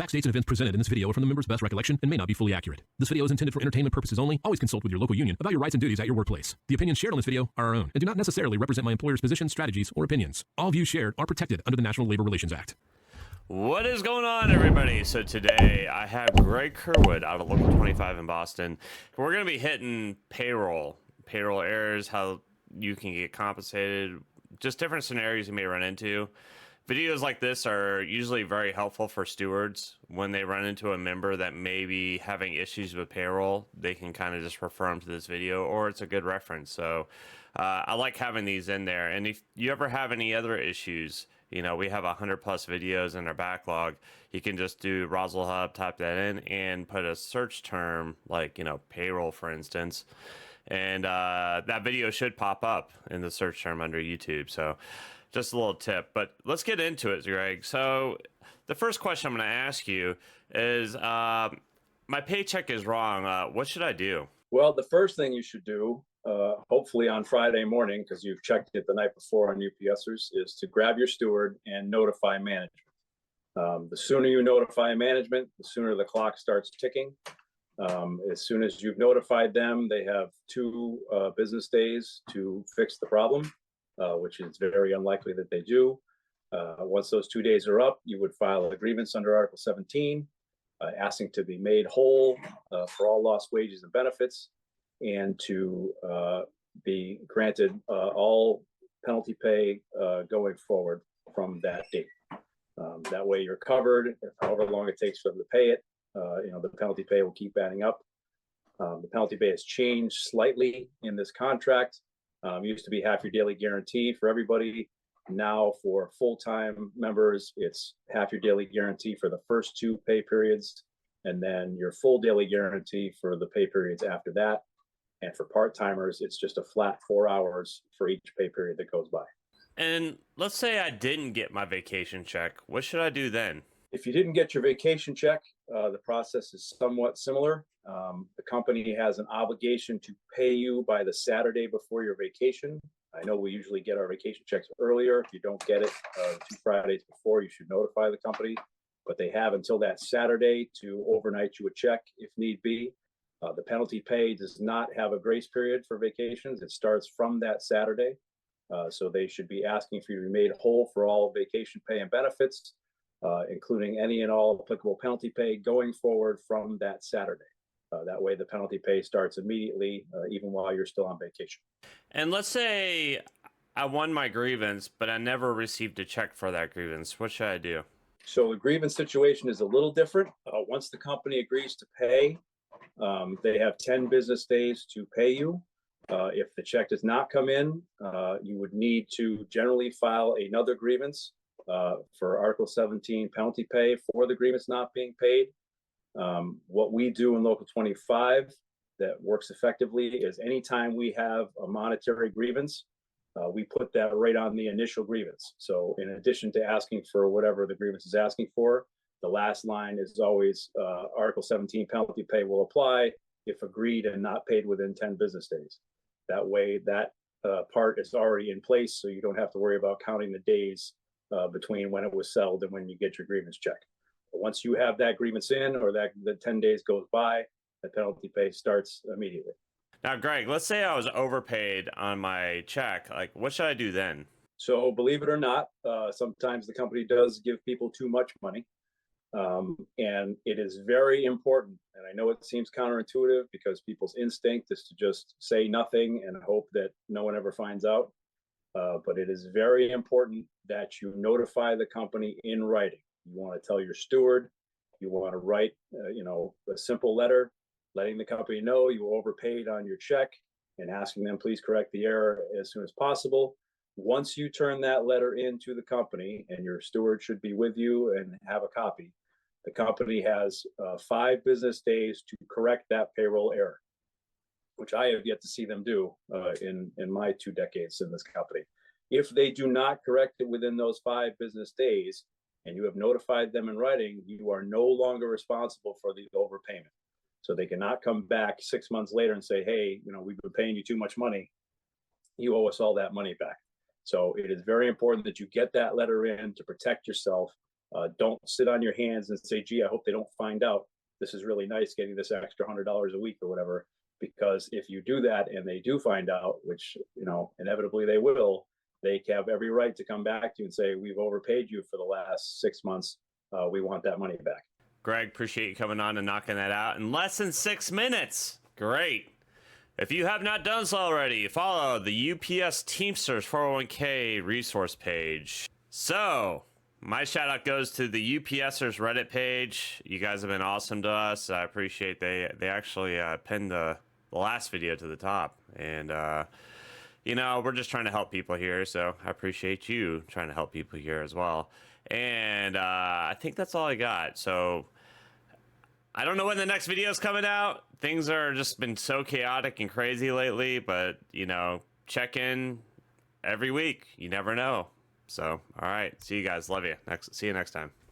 Facts, dates, and events presented in this video are from the member's best recollection and may not be fully accurate. This video is intended for entertainment purposes only. Always consult with your local union about your rights and duties at your workplace. The opinions shared on this video are our own and do not necessarily represent my employer's positions, strategies, or opinions. All views shared are protected under the National Labor Relations Act. What is going on, everybody? So today I have Greg Kerwood out of Local 25 in Boston. We're going to be hitting payroll errors, how you can get compensated, just different scenarios you may run into. Videos like this are usually very helpful for stewards when they run into a member that may be having issues with payroll. They can kind of just refer them to this video, or it's a good reference. So I like having these in there. And if you ever have any other issues, you know, we have 100+ videos in our backlog. You can just do Roswell Hub, type that in, and put a search term like, you know, payroll, for instance. And that video should pop up in the search term under YouTube. So just a little tip, but let's get into it, Greg. So the first question I'm going to ask you is, my paycheck is wrong. What should I do? Well, the first thing you should do, hopefully on Friday morning, because you've checked it the night before on UPSers, is to grab your steward and notify management. The sooner you notify management, the sooner the clock starts ticking. As soon as you've notified them, they have 2 business days to fix the problem. Which is very unlikely that they do. Once those 2 days are up, you would file a grievance under Article 17, asking to be made whole for all lost wages and benefits, and to be granted all penalty pay going forward from that date. That way you're covered, however long it takes for them to pay it. You know, the penalty pay will keep adding up. The penalty pay has changed slightly in this contract. Used to be half your daily guarantee for everybody. Now for full-time members, it's half your daily guarantee for the first 2 pay periods, and then your full daily guarantee for the pay periods after that. And for part-timers, it's just a flat 4 hours for each pay period that goes by. And let's say I didn't get my vacation check. What should I do then? If you didn't get your vacation check, the process is somewhat similar. The company has an obligation to pay you by the Saturday before your vacation. I know we usually get our vacation checks earlier. If you don't get it 2 Fridays before, you should notify the company. But they have until that Saturday to overnight you a check if need be. The penalty pay does not have a grace period for vacations. It starts from that Saturday. So they should be asking for you to be made whole for all vacation pay and benefits, including any and all applicable penalty pay going forward from that Saturday. That way the penalty pay starts immediately, even while you're still on vacation. And let's say I won my grievance, but I never received a check for that grievance. What should I do? So the grievance situation is a little different. Once the company agrees to pay, they have 10 business days to pay you. If the check does not come in, you would need to generally file another grievance for Article 17 penalty pay for the grievance not being paid. What we do in Local 25 that works effectively is anytime we have a monetary grievance, we put that right on the initial grievance. So in addition to asking for whatever the grievance is asking for, the last line is always Article 17 penalty pay will apply if agreed and not paid within 10 business days. That way that part is already in place, so you don't have to worry about counting the days between when it was settled and when you get your grievance check. Once you have that grievance in, or that the 10 days goes by, the penalty pay starts immediately. Now, Greg, let's say I was overpaid on my check. Like, what should I do then? So believe it or not, sometimes the company does give people too much money. And it is very important. And I know it seems counterintuitive because people's instinct is to just say nothing and hope that no one ever finds out. But it is very important that you notify the company in writing. You want to tell your steward, you want to write, a simple letter letting the company know you overpaid on your check and asking them, please correct the error as soon as possible. Once you turn that letter into the company, and your steward should be with you and have a copy, the company has 5 business days to correct that payroll error, which I have yet to see them do in my 2 decades in this company. If they do not correct it within those 5 business days, and you have notified them in writing, you are no longer responsible for the overpayment. So they cannot come back 6 months later and say, hey, we've been paying you too much money. You owe us all that money back. So it is very important that you get that letter in to protect yourself Don't sit on your hands and say, gee, I hope they don't find out. This is really nice getting this extra $100 a week or whatever. Because if you do that and they do find out, which, inevitably they will, they have every right to come back to you and say, we've overpaid you for the last 6 months. We want that money back. Greg, appreciate you coming on and knocking that out in less than 6 minutes. Great. If you have not done so already, follow the UPS Teamsters 401k resource page. So, my shout out goes to the UPSers Reddit page. You guys have been awesome to us. I appreciate they actually pinned the last video to the top. And, we're just trying to help people here. So I appreciate you trying to help people here as well. And I think that's all I got. So I don't know when the next video is coming out. Things are just been so chaotic and crazy lately. But, check in every week. You never know. So, all right. See you guys. Love you. See you next time.